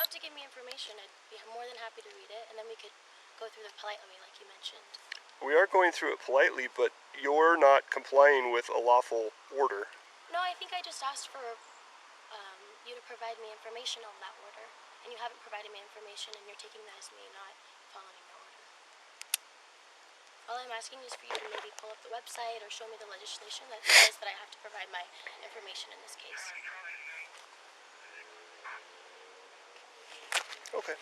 have to give me information. I'd be more than happy to read it, and then we could go through it politely, like you mentioned. We are going through it politely, but you're not complying with a lawful order. No, I think I just asked for you to provide me information on that order, and you haven't provided me information, and you're taking that as me not following the order. All I'm asking is for you to maybe pull up the website or show me the legislation that says that I have to provide my information in this case. Okay.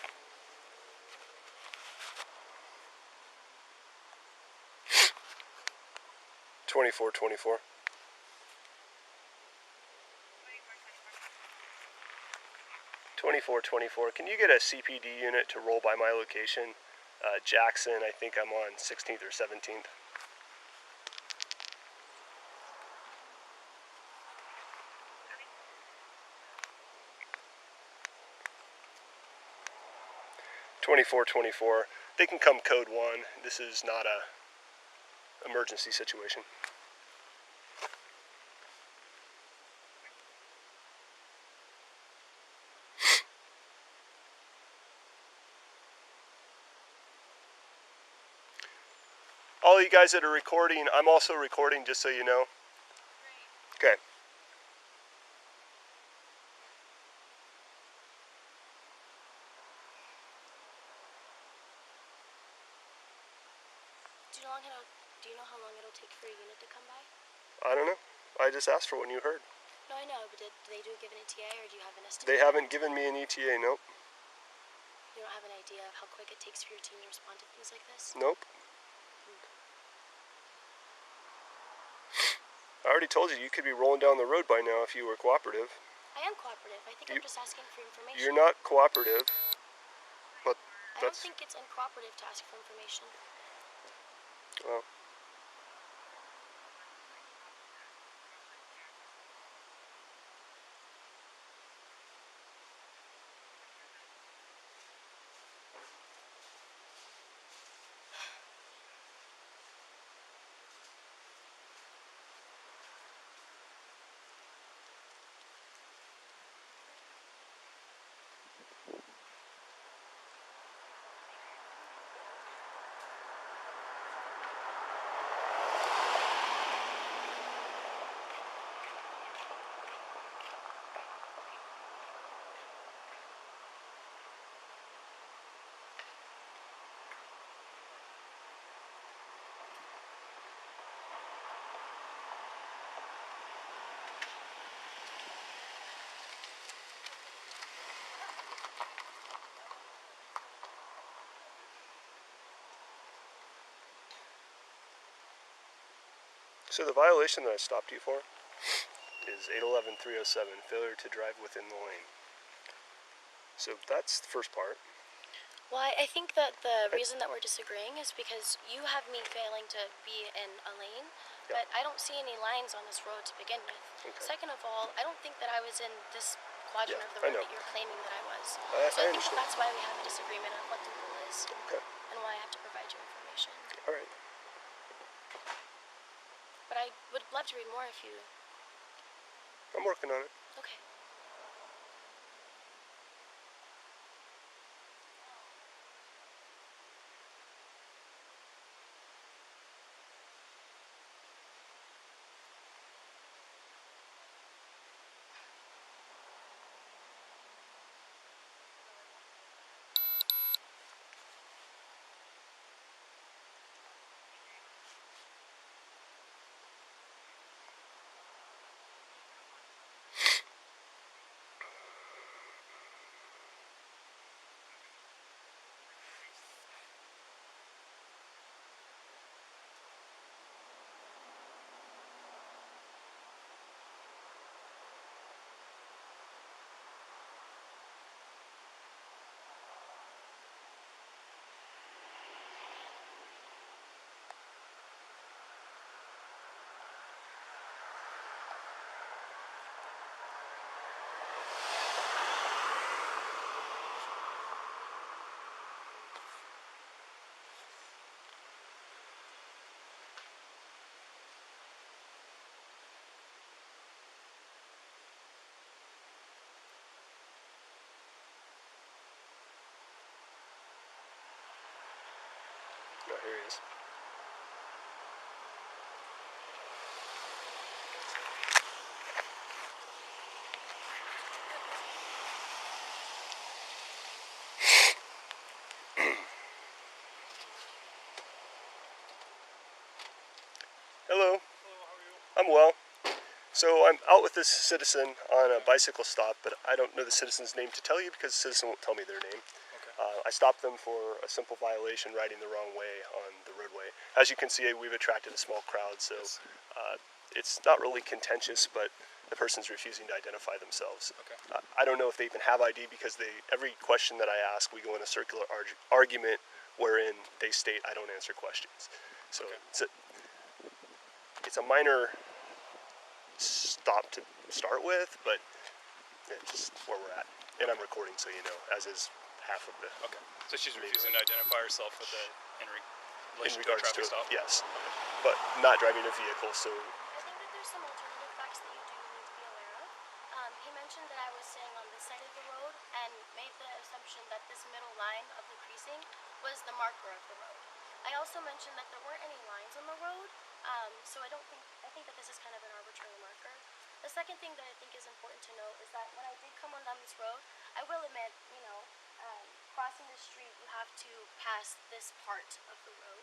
$24.24. $24.24. Can you get a CPD unit to roll by my location? Jackson, I think I'm on 16th or 17th. $24.24. They can come code 1. This is not a emergency situation. All you guys that are recording, I'm also recording, just so you know. Okay. Do you know how long it'll take for a unit to come by? I don't know. I just asked for what you heard. No, I know, but did they give an ETA, or do you have an estimate? They haven't given me an ETA, nope. You don't have an idea of how quick it takes for your team to respond to things like this? Nope. I already told you could be rolling down the road by now if you were cooperative. I am cooperative. I think I'm just asking for information. You're not cooperative, but I don't think it's uncooperative to ask for information. Well. So the violation that I stopped you for is 811-307, failure to drive within the lane. So that's the first part. Well, I think that the reason that we're disagreeing is because you have me failing to be in a lane, but I don't see any lines on this road to begin with. Okay. Second of all, I don't think that I was in this quadrant of the road that you're claiming that I was. So I think that's why we have a disagreement on what the rule is, and why I have to provide you information. All right. But I would love to read more if you... I'm working on it. Okay. No, here he is. Hello. Hello, how are you? I'm well. So I'm out with this citizen on a bicycle stop, but I don't know the citizen's name to tell you because the citizen won't tell me their name. Okay. I stopped them for a simple violation, riding the wrong way on the roadway. As you can see, we've attracted a small crowd, so Yes. it's not really contentious, but the person's refusing to identify themselves. Okay. I don't know if they even have ID because every question that I ask, we go in a circular argument wherein they state I don't answer questions. So Okay. it's a minor stop to start with, but it's just where we're at. And I'm recording, so you know, as is half of the. Okay. So she's refusing to identify herself with in relation to a regards traffic to stop? yes, but not driving a vehicle. So I think that there's some alternative facts that you do need to be aware of. He mentioned that I was staying on this side of the road and made the assumption that this middle line of the precinct was the marker of the road. I also mentioned that there weren't any lines on the road, so I think that this is kind of an arbitrary marker. The second thing that I think is important to note is that when I did come on down this road, I will admit, crossing the street, you have to pass this part of the road.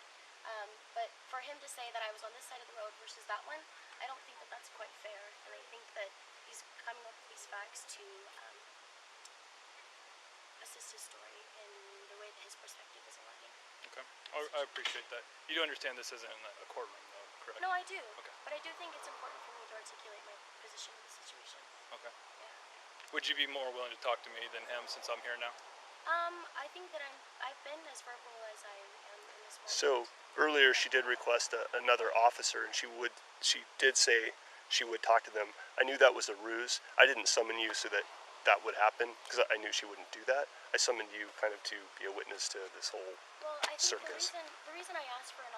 But for him to say that I was on this side of the road versus that one, I don't think that that's quite fair. And I think that he's coming up with these facts to assist his story in the way that his perspective is aligning. Okay. I appreciate that. You do understand this isn't a courtroom, though, correct? No, I do. Okay. But I do think it's important for me to articulate my position in the situation. Okay. Yeah. Would you be more willing to talk to me than him since I'm here now? I think that I've been as verbal as I am in this moment. So earlier she did request another officer, and she did say she would talk to them. I knew that was a ruse. I didn't summon you so that would happen because I knew she wouldn't do that. I summoned you kind of to be a witness to this whole Well, I think circus. the reason I asked for a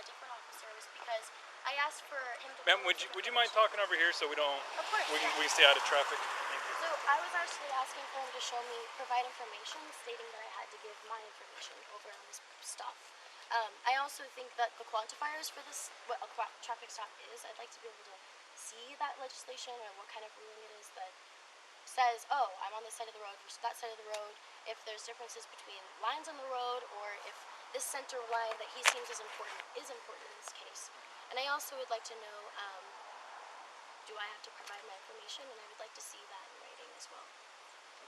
different officer was because I asked for him to. Ma'am, would you mind talking over here so we don't? Of course. We can stay out of traffic. Thank you. So I was actually asking for him to provide information stating that I had to give my information over on this stop. I also think that the quantifiers for this, what a traffic stop is, I'd like to be able to see that legislation or what kind of ruling it is that says, oh, I'm on this side of the road versus that side of the road, if there's differences between lines on the road, or if this center line that he seems is important in this case. And I also would like to know, do I have to provide my information? And I would like to see that in writing as well.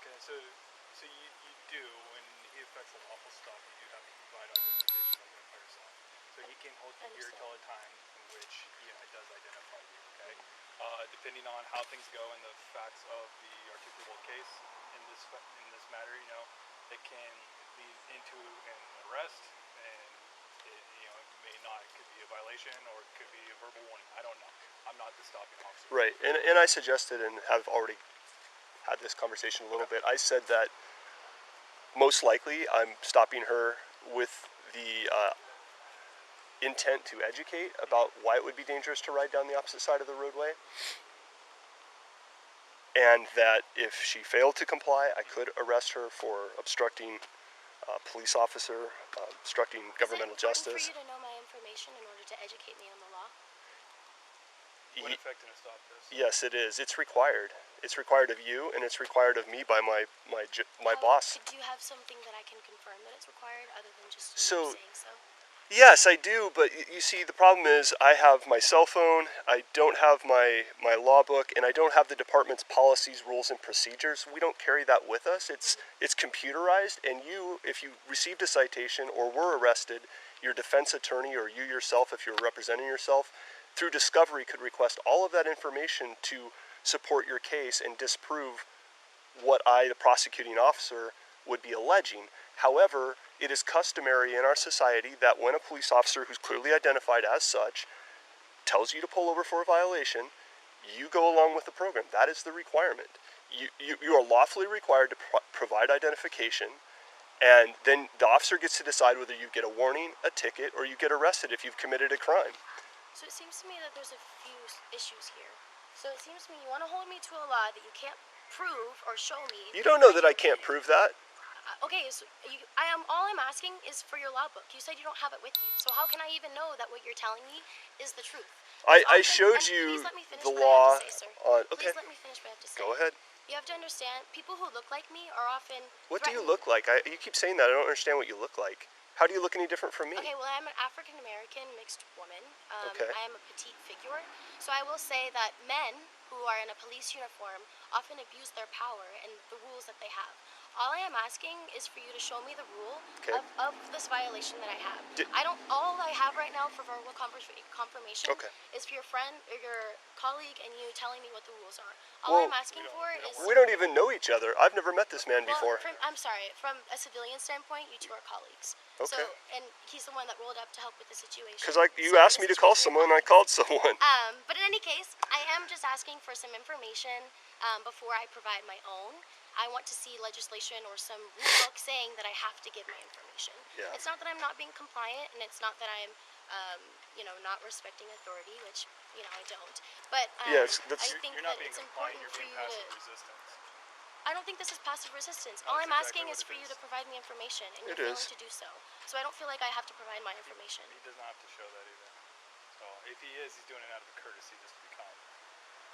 Okay, so you do, when he affects a lawful stop, you do have to provide identification to identify yourself. So he can hold you here till a time in which he does identify you, okay? Depending on how things go and the facts of the articulable case in this matter, it can lead into an arrest, and it may not. It could be a violation or it could be a verbal warning. I don't know. I'm not the stopping officer. Right, and I suggested, and have already had this conversation a little bit, I said that most likely I'm stopping her with the intent to educate about why it would be dangerous to ride down the opposite side of the roadway, and that if she failed to comply, I could arrest her for obstructing police officer, obstructing governmental justice. Is it important for you to know my information in order to educate me on the law? What effect in a stop does? Yes, it is. It's required. It's required of you, and it's required of me by my boss. Do you have something that I can confirm that it's required, other than just So, saying so? Yes, I do, but you see, the problem is I have my cell phone, I don't have my law book, and I don't have the department's policies, rules, and procedures. We don't carry that with us. It's computerized, and if you received a citation or were arrested, your defense attorney or you yourself, if you're representing yourself, through discovery could request all of that information to support your case and disprove what I, the prosecuting officer, would be alleging. However, it is customary in our society that when a police officer who's clearly identified as such tells you to pull over for a violation, you go along with the program. That is the requirement. You are lawfully required to provide identification, and then the officer gets to decide whether you get a warning, a ticket, or you get arrested if you've committed a crime. So it seems to me that there's a few issues here. So it seems to me you want to hold me to a law that you can't prove or show me. You don't know that I can't prove that. Okay, so all I'm asking is for your law book. You said you don't have it with you, so how can I even know that what you're telling me is the truth? I showed you please let me finish the what I law have to say, sir. on. Okay, Please let me finish what I have to say. go ahead. You have to understand, people who look like me are often What do you threatened. look like? You keep saying that. I don't understand what you look like. How do you look any different from me? Okay, well, I'm an African American mixed woman. Okay. I am a petite figure. So I will say that men who are in a police uniform often abuse their power and the rules that they have. All I am asking is for you to show me the rule Okay. of this violation that I have. Di- All I have right now for verbal confirmation Okay. is for your friend or your colleague and you telling me what the rules are. All Well, I'm asking for is... We don't even know each other. I've never met this man Well, before. I'm sorry, from a civilian standpoint, you two are colleagues. Okay. So, and he's the one that rolled up to help with the situation. Because you So asked me this to is call reason someone, why. I called someone. But in any case, I am just asking for some information before I provide my own. I want to see legislation or some rule book saying that I have to give my information. Yeah. It's not that I'm not being compliant, and it's not that I'm, not respecting authority, which, I don't. But Yes, I think You're not that being it's compliant, important you're for being you to... passive resistance. I don't think this is passive resistance. All That's I'm exactly asking is what for it you is. to provide me information, and It you're is. failing to do so. So I don't feel like I have to provide my information. He does not have to show that either. So if he is, he's doing it out of courtesy just to be kind.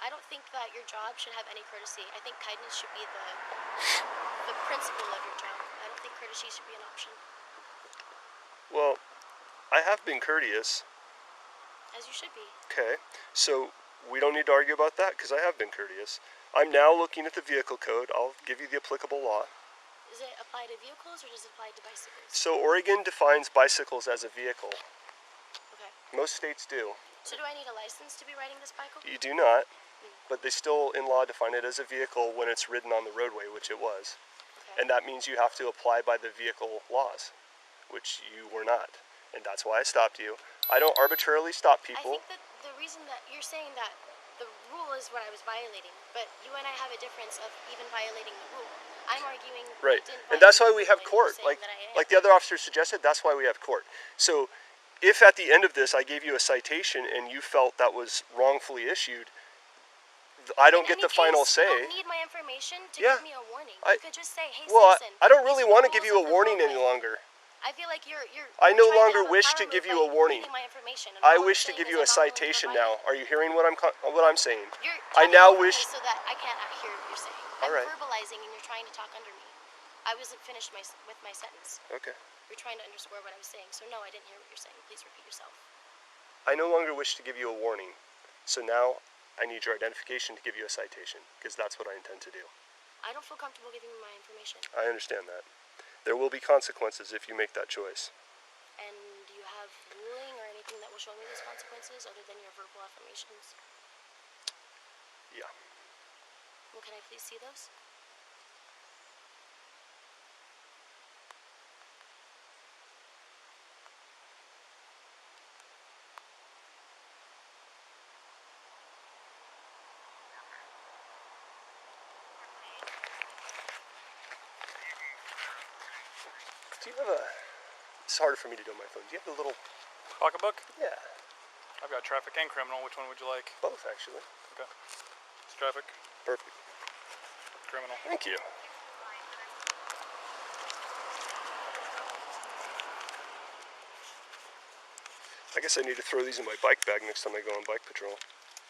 I don't think that your job should have any courtesy. I think kindness should be the principle of your job. I don't think courtesy should be an option. Well, I have been courteous. As you should be. Okay, so we don't need to argue about that because I have been courteous. I'm now looking at the vehicle code. I'll give you the applicable law. Does it apply to vehicles or does it apply to bicycles? So Oregon defines bicycles as a vehicle. Okay. Most states do. So do I need a license to be riding this bike? You do not, but they still in law define it as a vehicle when it's ridden on the roadway, which it was. Okay. And that means you have to apply by the vehicle laws, which you were not. And that's why I stopped you. I don't arbitrarily stop I people. think that the reason that you're saying that the rule is what I was violating, but you and I have a difference of even violating the rule. I'm arguing Right, you didn't and that's why violate we the have rule, and court. you're saying that I am. Like the other officer suggested, that's why we have court. So if at the end of this I gave you a citation and you felt that was wrongfully issued, I don't get the final say. You don't need my information to Yeah. give me a warning. I- You could just say, hey, Well, citizen. I don't these really are the want to give rules you a of the warning any roadway. longer. I feel like you're I no trying longer have a wish power to give move you by a warning. needing my information. And I all I'm wish to saying give is you a I'm not willing to citation provide now. it. Are you hearing what I'm saying? You're I talking now over wish. me so that I can't hear what you're saying. All I'm right. verbalizing and you're trying to talk under me. I wasn't finished with my sentence. Okay. You're trying to underscore what I was saying. So no, I didn't hear what you're saying. Please repeat yourself. I no longer wish to give you a warning. So now I need your identification to give you a citation because that's what I intend to do. I don't feel comfortable giving you my information. I understand that. There will be consequences if you make that choice. And do you have ruling or anything that will show me those consequences other than your verbal affirmations? Yeah. Well, can I please see those? Do you have a... It's harder for me to do on my phone. Do you have the little... Pocketbook? Yeah. I've got traffic and criminal. Which one would you like? Both, actually. Okay. It's traffic, Perfect. criminal. Thank you. I guess I need to throw these in my bike bag next time I go on bike patrol.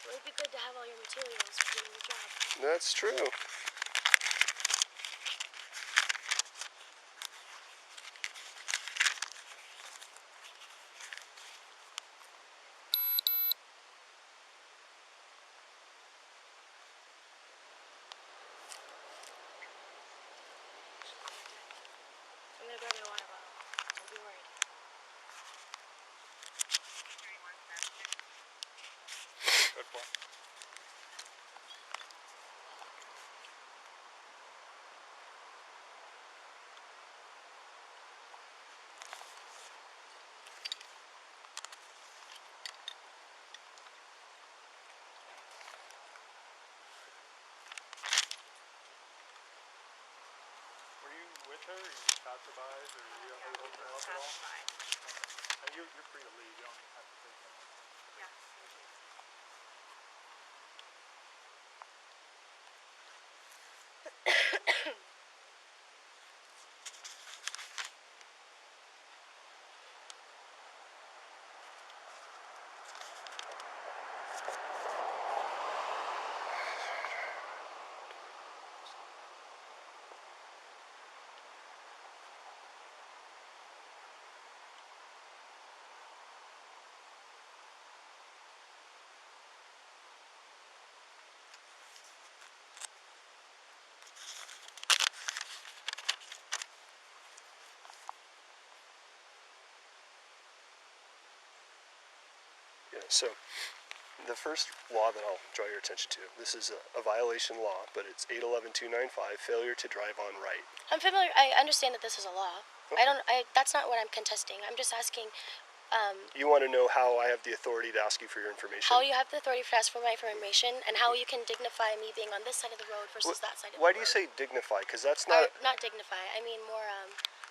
Well, it'd be good to have all your materials for doing your job. That's true. I'm gonna grab my water bottle. Don't be worried. Good point. Were you with her, or you just passerbys, or are you holding her up at all? And you're free to leave. You don't have to take them. So the first law that I'll draw your attention to, this is a violation law, but it's 811-295, failure to drive on right. I'm familiar. I understand that this is a law. Okay. That's not what I'm contesting. I'm just asking. You want to know how I have the authority to ask you for your information? How you have the authority to ask for my information, and how you can dignify me being on this side of the road versus that side of the road. Why do you say dignify? Because that's Or, not... not dignify. I mean more.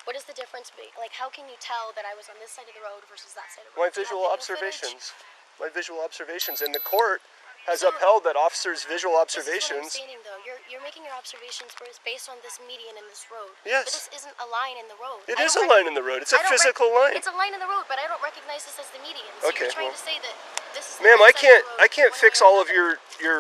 What is the difference? Like, how can you tell that I was on this side of the road versus that side of the road? My visual observations. My visual observations. And the court has upheld that officers' visual observations... This is what I'm stating, though. You're making your observations based on this median in this road. Yes. But this isn't a line in the road. It is a line in the road. It's a physical line. It's a line in the road, but I don't recognize this as the median. So Okay, you're trying to say that this is the ma'am, right I side of the road can't one fix way or all of another. your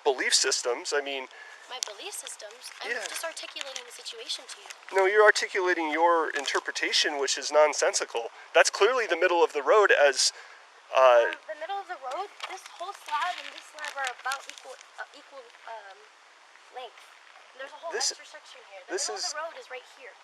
belief systems. I mean... My belief systems? I'm just articulating the situation to you. No, you're articulating your interpretation, which is nonsensical. That's clearly the middle of the road as... The middle of the road, this whole slab and this slab are about equal length. There's a whole extra section here. The middle of the road is right here.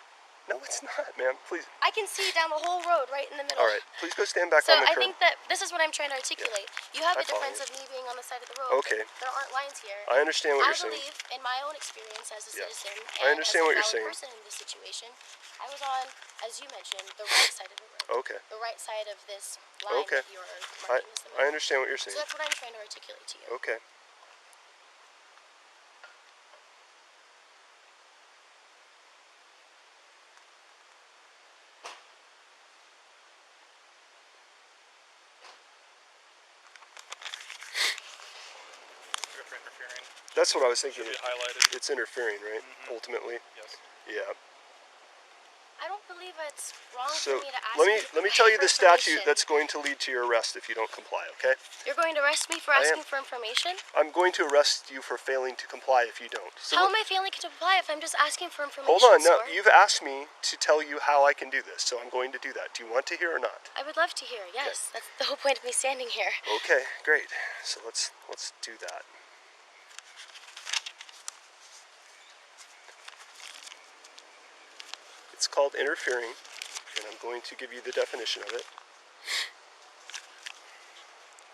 No, it's not, ma'am. Please. I can see down the whole road right in the middle. All right, please go stand back So on the I curb. think that this is what I'm trying to articulate. You have I a difference follow of me being on the side of the road. Okay. There aren't lines here. I understand what you're saying. I believe, in my own experience as a citizen, I and understand as what a you're valid saying. person in this situation, I was on, as you mentioned, the right side of the road. Okay. The right side of this line Okay. that you're marking as the middle. I understand what you're So saying. that's what I'm trying to articulate to you. Okay. For interfering. That's what I was thinking. Should be highlighted. It's interfering, right? Ultimately. Yes. Yeah. I don't believe it's wrong So for me to ask let me tell you the statute that's going to lead to your arrest if you don't comply, okay? You're going to arrest me for asking for information? I'm going to arrest you for failing to comply if you don't. So How am I failing to comply if I'm just asking for information, hold on, no, sir? you've asked me to tell you how I can do this, so I'm going to do that. Do you want to hear or not? I would love to hear, yes. That's the whole point of me standing here. Okay, great. So let's do that. It's called interfering, and I'm going to give you the definition of it.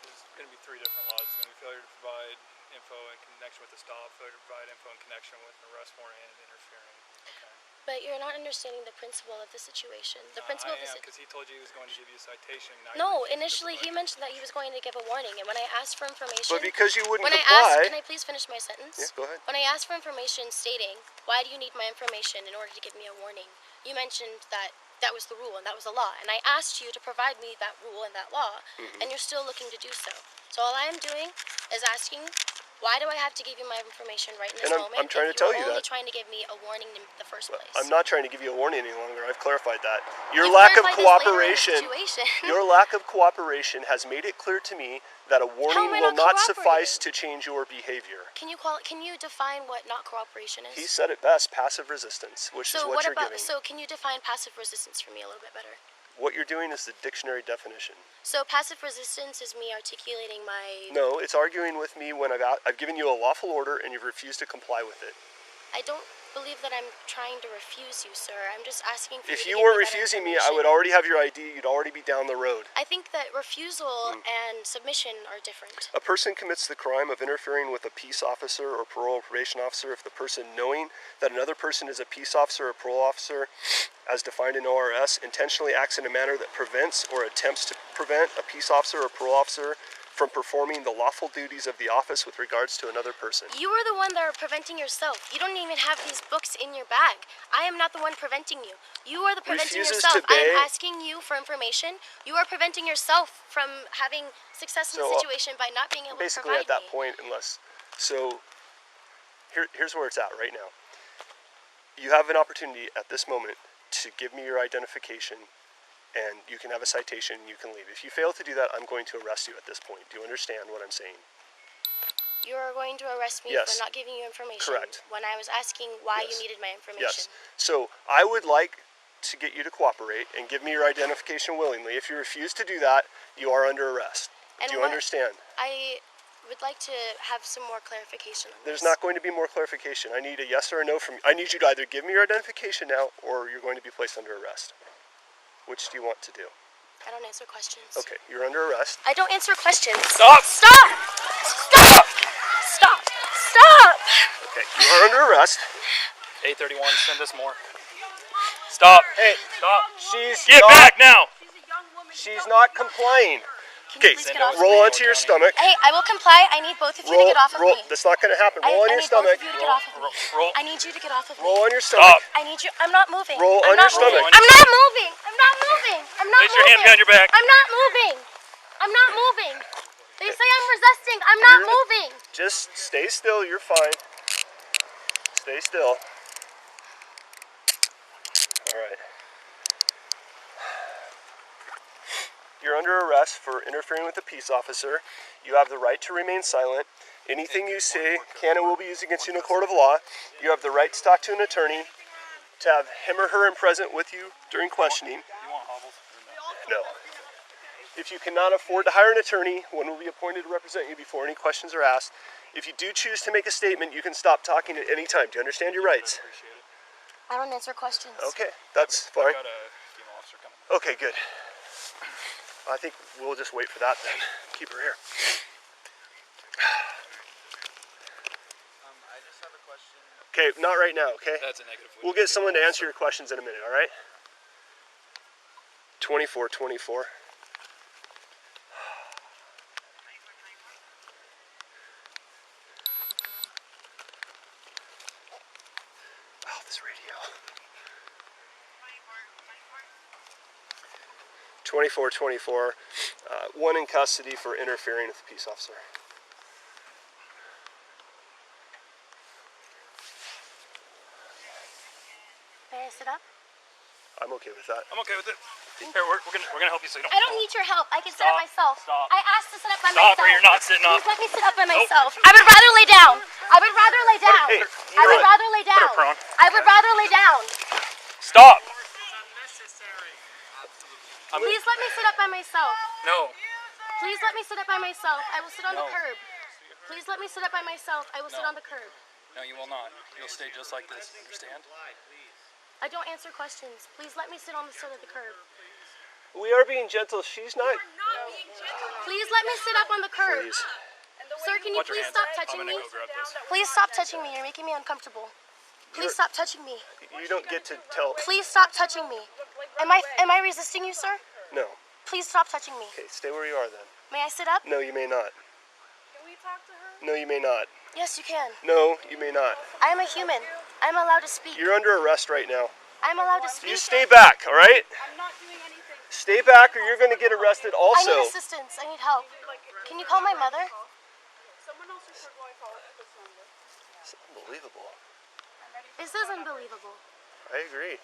There's going to be three different laws. It's going to be failure to provide info in connection with the stop, failure to provide info in connection with an arrest warrant, and interfering. Okay. But you're not understanding the principle of the situation. The principle of the because he told you he was going to give you a citation. No, initially he mentioned that he was going to give a warning, and when I asked for information... But because you wouldn't when comply... can I please finish my sentence? Yeah, go ahead. When I asked for information stating, why do you need my information in order to give me a warning, you mentioned that that was the rule and that was the law, and I asked you to provide me that rule and that law, and you're still looking to do so. So all I am doing is asking, why do I have to give you my information right in this moment? I'm trying to tell you You're only that. trying to give me a warning in the first place. I'm not trying to give you a warning any longer. I've clarified that. Your You've lack of clarified this later in the cooperation, situation. your lack of cooperation has made it clear to me that a warning am I will not not suffice cooperating? to change your behavior. Can you define what not cooperation is? He said it best, passive resistance, which is what you're giving. So can you define passive resistance for me a little bit better? What you're doing is the dictionary definition. So passive resistance is me articulating my... No, it's arguing with me when I've given you a lawful order and you've refused to comply with it. I don't believe that I'm trying to refuse you, sir. I'm just asking for If you you to weren't give me better refusing me, I information. would already have your ID. You'd already be down the road. I think that refusal and submission are different. A person commits the crime of interfering with a peace officer or parole or probation officer if the person, knowing that another person is a peace officer or parole officer, as defined in ORS, intentionally acts in a manner that prevents or attempts to prevent a peace officer or parole officer from performing the lawful duties of the office with regards to another person. You are the one that are preventing yourself. You don't even have these books in your bag. I am not the one preventing you. You are the preventing Refuses yourself. to I am obey. asking you for information. You are preventing yourself from having success in the situation by not being able to Basically provide at that me. point, unless... So, here's where it's at right now. You have an opportunity at this moment to give me your identification, and you can have a citation and you can leave. If you fail to do that, I'm going to arrest you at this point. Do you understand what I'm saying? You are going to arrest me Yes. for not giving you information. Correct. When I was asking why Yes. you needed my information. Yes. So I would like to get you to cooperate and give me your identification willingly. If you refuse to do that, you are under arrest. And Do you what- understand? I would like to have some more clarification on There's this. not going to be more clarification. I need a yes or a no from you. I need you to either give me your identification now or you're going to be placed under arrest. Which do you want to do? I don't answer questions. Okay, you're under arrest. I don't answer questions. Stop! Stop! Stop! Stop! Stop! Okay, you are under arrest. 831, send us more. Stop. Hey, Stop. she's Get not, back now! She's not complying. Can you Okay, please get off of roll me? onto your stomach. Hey, I will comply. I need both of you to get off of me. That's not going to happen. Roll on I your need stomach. both of you to get off of me. Roll. I need you to get off of me. Roll on your stomach. Stop. I need you. I'm not moving. Roll I'm on not your stomach. moving. I'm not moving. I'm not moving. I'm not Place moving. your hand behind your back. I'm not moving. I'm not moving. They say I'm resisting. I'm not moving. Just stay still. You're fine. Stay still. All right. You're under arrest for interfering with a peace officer. You have the right to remain silent. Anything you say can and will be used against you in a court of law. You have the right to talk to an attorney, to have him or her present with you during questioning. You want hobbles? No. If you cannot afford to hire an attorney, one will be appointed to represent you before any questions are asked. If you do choose to make a statement, you can stop talking at any time. Do you understand your rights? Appreciate it. I don't answer questions. Okay, that's fine. Got a female officer coming. Okay, good. I think we'll just wait for that then. Keep her here. I just have a question. Okay, not right now, okay? That's a negative. We'll get someone to answer your questions in a minute, all right? 2424. Oh, this radio. 2424. One in custody for interfering with a peace officer. May I sit up? I'm okay with that. I'm okay with it. Here, we're gonna help you so you don't. I don't need your help. I can sit up Stop. myself. Stop. I asked to sit up by Stop, myself. or you're not sitting up. Please let me sit up by myself. I would rather lay down. I would rather lay down. Hey, I would you're rather lay Put her down. prone. I would rather lay down. Stop. Please let me sit up by myself. No. Please let me sit up by myself. I will sit on the No. curb. Please let me sit up by myself. I will sit No. on the curb. No, you will not. You'll stay just like this. Understand? I don't answer questions. Please let me sit on the side of the curb. We are being gentle. She's not. Please let me sit up on the curb. Please. Sir, can you Watch your please hands. stop I'm touching gonna me? go grab this. Please stop touching me. You're making me uncomfortable. Please stop touching me. You don't get to tell. Please stop touching me. Am I resisting you, sir? No. Please stop touching me. Okay, stay where you are then. May I sit up? No, you may not. Can we talk to her? No, you may not. Yes, you can. No, you may not. I am a human. I'm allowed to speak. You're under arrest right now. I'm allowed to speak. You stay back, all right? I'm not doing anything. Stay back or you're going to get arrested I also. need assistance. I need help. Can you call my mother? Someone else is going to call this number. It's unbelievable. This is unbelievable. I agree.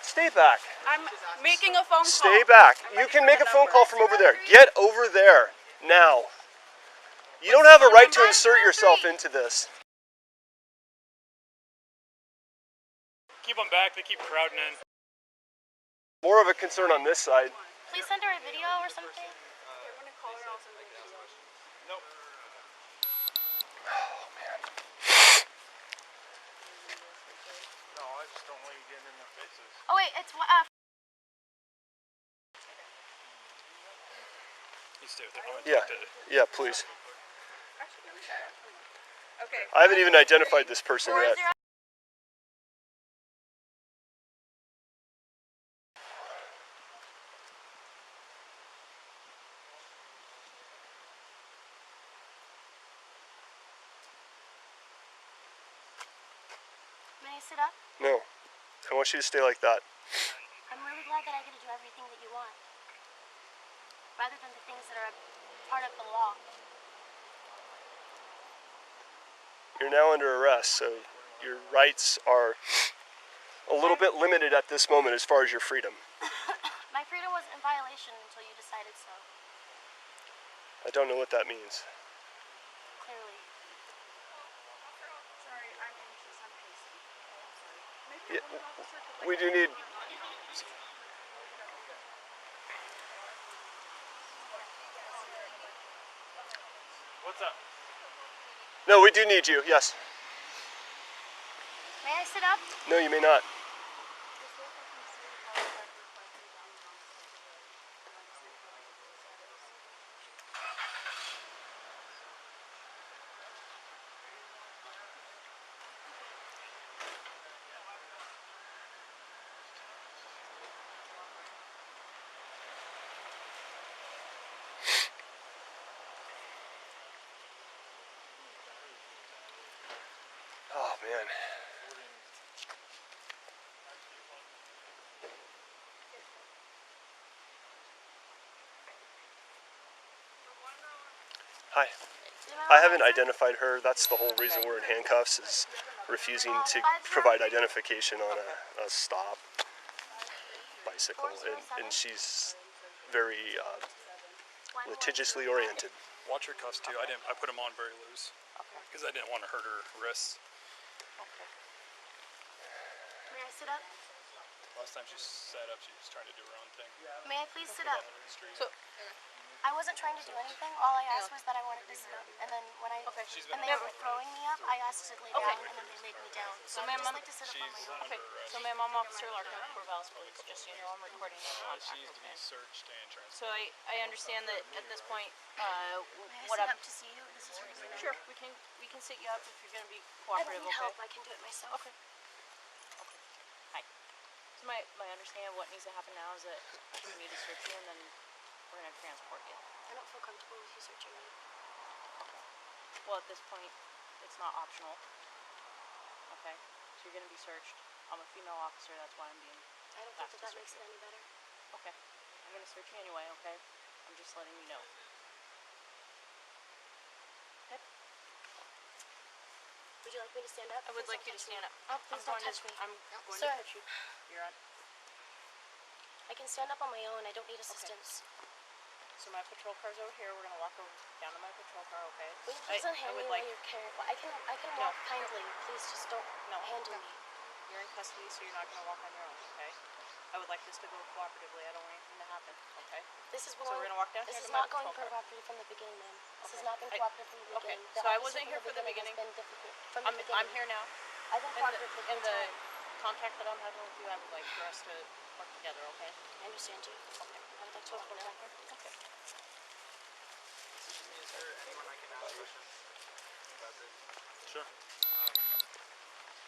Stay back. I'm making a phone call. Stay back. You can make a phone call from over there. Get over there now. You don't have a right to insert yourself into this. Keep them back. They keep crowding in. More of a concern on this side. Please send her a video or something. I'm going to call her. I'll send her a video. Nope. Oh, man. No, I just don't want you getting in their faces. Oh wait, it's You stay with her. Yeah. Yeah, please. Okay. I haven't even identified this person yet. 40. May I sit up? No. I want you to stay like that. I'm really glad that I get to do everything that you want, rather than the things that are part of the law. You're now under arrest, so your rights are a little bit limited at this moment as far as your freedom. My freedom wasn't in violation until you decided so. I don't know what that means. Clearly. Sorry, I'm anxious. I'm pacing. Sorry. Maybe Yeah, one officer could we do need. What's up? No, we do need you, yes. May I sit up? No, you may not. man. Hi. I haven't identified her. That's the whole reason we're in handcuffs, is refusing to provide identification on a stop bicycle. And she's very litigiously oriented. Watch her cuffs too. I put them on very loose because I didn't want to hurt her wrists. Okay. May I sit up? Last time she sat up, she was trying to do her own thing. May I please sit up? So, I wasn't trying to do anything. All I asked was that I wanted to sit up. And then when I and they were throwing me up, I asked to lay down, and then they laid me down. So I'd just like to sit up on my own. okay. So, ma'am, I'm Officer Larkin of Corvallis Police. Just so you know, I'm recording the contact. She needs to be searched and transferred. So I understand that at this point, May I what sit I'm up to see you? This is really sure we can sit you up if you're going to be I don't cooperative. need Okay. help. I can do it myself. Okay. Hi. So my understanding of what needs to happen now is that we need to search you and then we're going to transport you. I don't feel comfortable with you searching me. Well, at this point, it's not optional. Okay. So you're going to be searched. I'm a female officer. That's why I'm being. I don't think that makes it any better. Okay. I'm going to search you anyway. Okay. I'm just letting you know. Okay. Would you like me to stand up? I would Please like don't you to touch me. stand up. Oh, please don't touch me. I'm going Sir. to touch you. You're on. I can stand up on my own. I don't need assistance. So my patrol car's over here. We're gonna walk over down to my patrol car, okay? Will you please unhand me while you're carrying? Well, I can No. walk kindly. Please just don't handle me. You're in custody, so you're not gonna walk on your own, okay? I would like this to go cooperatively. I don't want anything to happen, okay? This is So we're gonna walk down This here is to my not going patrol car. cooperative from the beginning, ma'am. This has Okay. not been cooperative from the okay, beginning. so I wasn't here for the beginning. Has been difficult from the I'm beginning. here now. I've been cooperative the And whole the time. contact that I'm having with you, I would like for us to work together, okay? I understand you. Okay. I would like to walk down here. Okay. Is there anyone I can ask questions about this? Sure.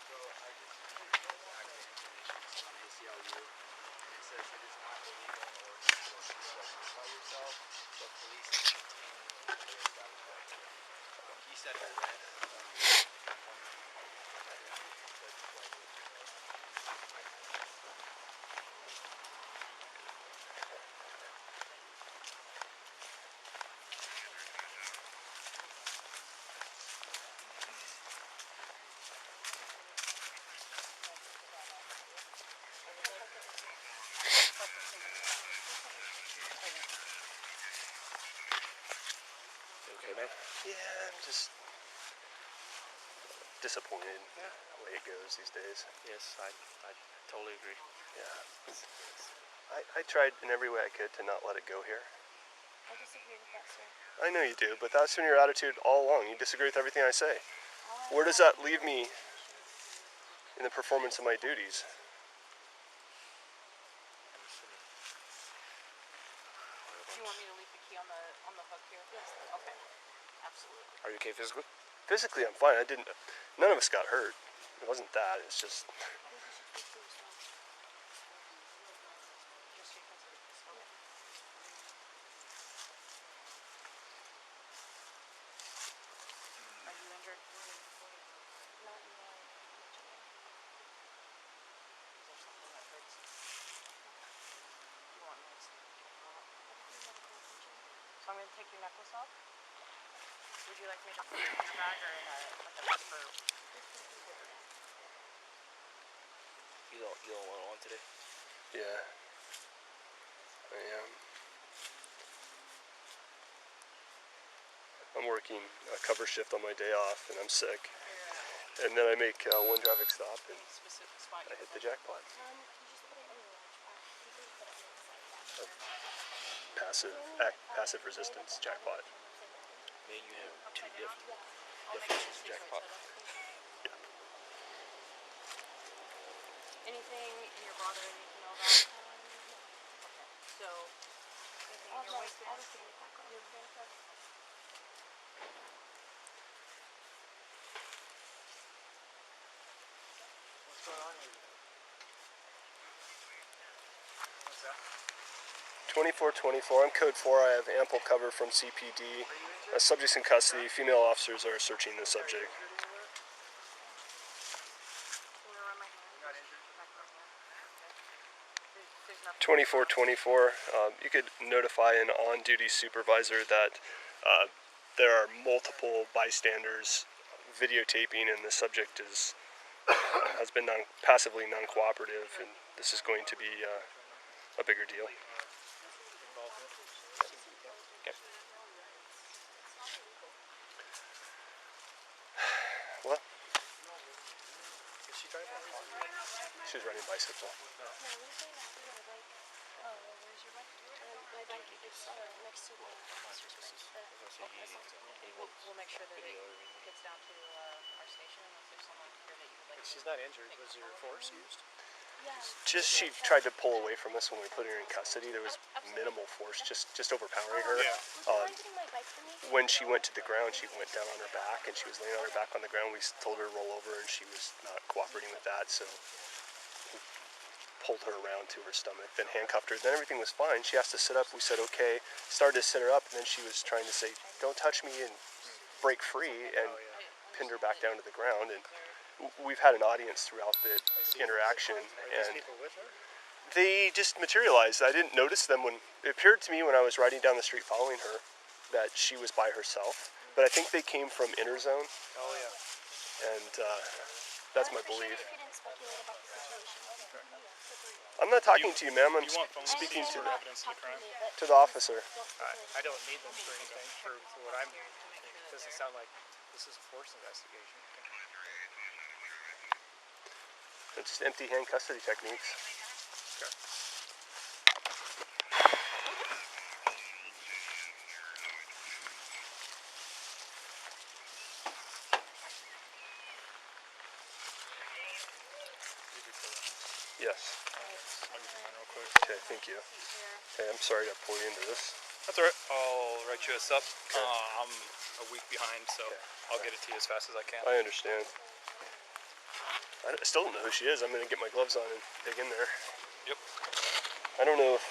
So I just accident information on ACLU, and it says it is not illegal or illegal to specify yourself, but police can detain you until they establish that. He said arrest. Okay, man? Yeah, I'm just disappointed the way it goes these days. Yes, I totally agree. Yeah. I tried in every way I could to not let it go here. I disagree with that, sir. I know you do, but that's been your attitude all along. You disagree with everything I say. Where does that leave me in the performance of my duties? Do you want me to leave the key on the hook here? Yes. Okay. Absolutely. Are you okay physically? Physically, I'm fine. None of us got hurt. It wasn't that. It's just. Just so you can see this. Okay. Are you injured? Not in my Is there something that hurts? You want meds? So I'm going to take your necklace off. Would you like me to put it in your bag or in a zipper? You don't want one today? Yeah. I am. I'm working a cover shift on my day off, and I'm sick. And then I make one traffic stop, and Any specific spot I you hit would the like? jackpot. you just put it in the lunch box. You just put it in the Passive resistance jackpot. Man, you have two different I'll make definitions sure of it's jackpot. set up. Anything in your body I need to know about? Okay. So, anything in your waistband? I'll just give it back on. What's going on here? What's that? 2424. I'm code 4. I have ample cover from CPD. Subjects in custody. Female officers are searching the subject. There's nothing. 2424. You could notify an on-duty supervisor that there are multiple bystanders videotaping, and the subject has been passively non-cooperative, and this is going to be a bigger deal. Okay. Well, Is she driving a car? she was riding a bicycle. My bike is next to the officer's bike. We'll make sure that it gets down to our station unless there's someone here that you would like to. She's not injured. Was your force used? Just she tried to pull away from us when we put her in custody. There was minimal force, just overpowering her. When she went to the ground, she went down on her back, and she was laying on her back on the ground. We told her to roll over, and she was not cooperating with that, so we pulled her around to her stomach, then handcuffed her. Then everything was fine. She asked to sit up. We said okay. Started to sit her up, and then she was trying to say, "Don't touch me," and break free, and pinned her back down to the ground. And we've had an audience throughout the interaction, and People with her? they just materialized. I didn't notice them when it appeared to me when I was riding down the street following her that she was by herself. But I think they came from Interzone, Oh yeah. and that's my belief. If you didn't speculate about the situation. I'm not talking to you, ma'am. I'm You want phone speaking speaking to for evidence of the crime? the officer. I don't need them for anything. For what I'm thinking, it doesn't sound like this is a force investigation. It's just empty hand custody techniques. Okay. Yes. I'll give you mine real quick. Okay, thank you. Okay, I'm sorry to pull you into this. That's alright. I'll write you a sub. I'm a week behind, so I'll get it to you as fast as I can. I understand. I still don't know who she is. I'm going to get my gloves on and dig in there. Yep. I don't know if...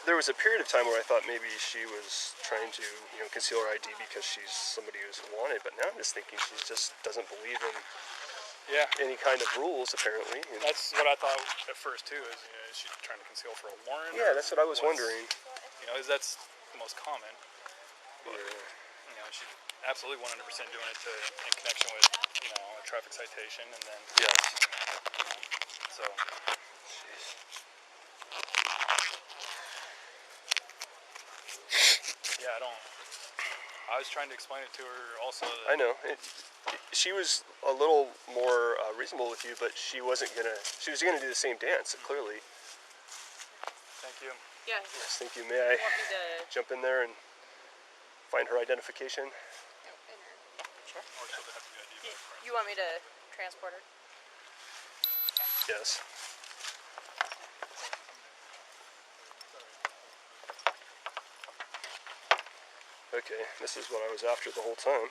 There was a period of time where I thought maybe she was trying to, conceal her ID because she's somebody who's wanted, but now I'm just thinking she just doesn't believe in Yeah. any kind of rules, apparently. And That's what I thought at first too. Is she trying to conceal for a warrant? yeah, or that's what I was wondering. That's the most common. But Yeah. she's absolutely 100% doing it in connection with a traffic citation, and then Yes. so. Yeah, I was trying to explain it to her also. I know. She was a little more reasonable with you, but she was gonna do the same dance, clearly. Thank you. Yeah. Yes, thank you. May I You want me to? jump in there and find her identification? Sure. Or she'll have to be ID. You want me to transport her? Yes. Okay, this is what I was after the whole time.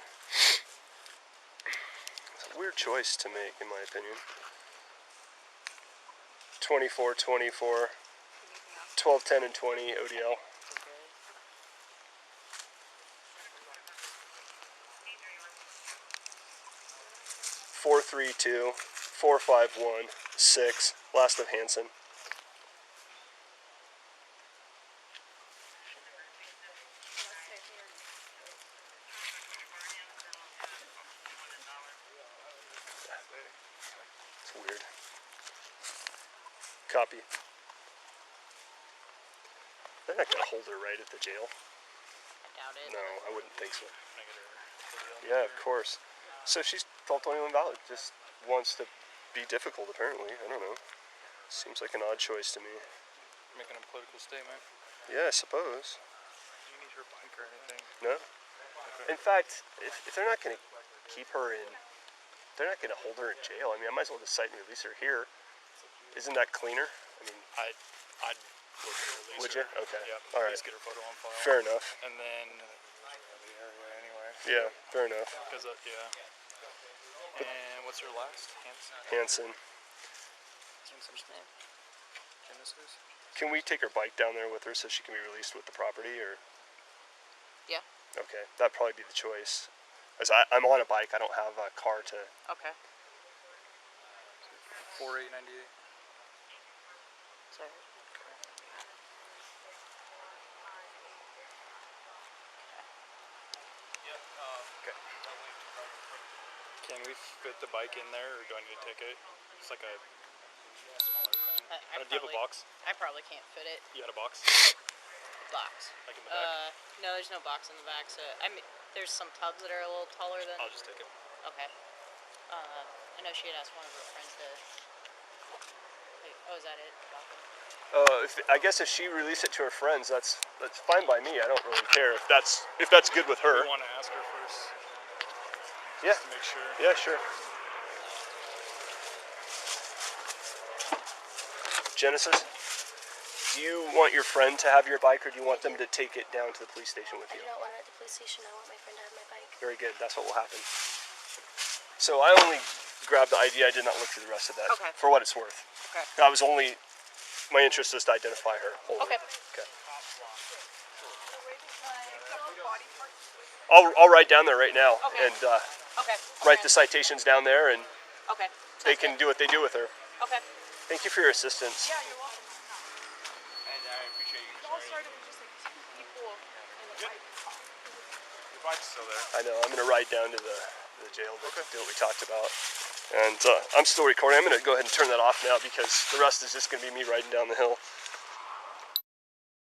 It's a weird choice to make, in my opinion. 2424, 1210 and 20 ODL. 432 451 6, last of Hansen. It's weird. Copy. They're not gonna hold her right at the jail. Doubt it. No, I wouldn't think so. Can I get her? Yeah, of course. So she's 1221 valid. Just wants to be difficult, apparently. I don't know. Seems like an odd choice to me. Making a political statement. Yeah, I suppose. Do you need her bike or anything? No? In fact, if they're not going to keep her in, they're not going to hold her in jail. I mean, I might as well just cite and release her here. Isn't that cleaner? I mean, I'd look at her release would her. you? Okay. Yeah. All right. Just get her photo on file. Fair enough. And then the area anyway. Yeah, fair enough. Because yeah. And what's her last? Hansen. Hansen. Hansen's name. Genesis. Can we take her bike down there with her so she can be released with the property, or? Yeah. Okay, that'd probably be the choice. As I'm on a bike, I don't have a car to. Okay. 4898. Sorry. Okay. Can we fit the bike in there, or do I need to take it? It's like a smaller thing. Do you have a box? I probably can't fit it. You got a box? Box. Like in the back? No, there's no box in the back. So I mean, there's some tubs that are a little taller than. I'll just take it. Okay. I know she had asked one of her friends to. Wait, oh, is that it? I guess if she released it to her friends, that's fine by me. I don't really care if that's good with her. We want to ask her first. Yeah. To make sure. Yeah, sure. Genesis, do you want your friend to have your bike, or do you want them to take it down to the police station with I you? do not want it at the police station. I want my friend to have my bike. Very good. That's what will happen. So I only grabbed the ID. I did not look through the rest of that. Okay. For what it's worth. Okay. My interest is to identify her. Wholly. Okay. Okay. I'll write down there right now Okay. and Okay. write the citations down there, and Okay. they can do what they do with her. Okay. Thank you for your assistance. Yeah, you're welcome. And I appreciate you It all sharing. started with just like two people in the bike. Your bike's still there. I know. I'm going to ride down to the jail to do what we talked about. And I'm still recording. I'm going to go ahead and turn that off now because the rest is just going to be me riding down the hill.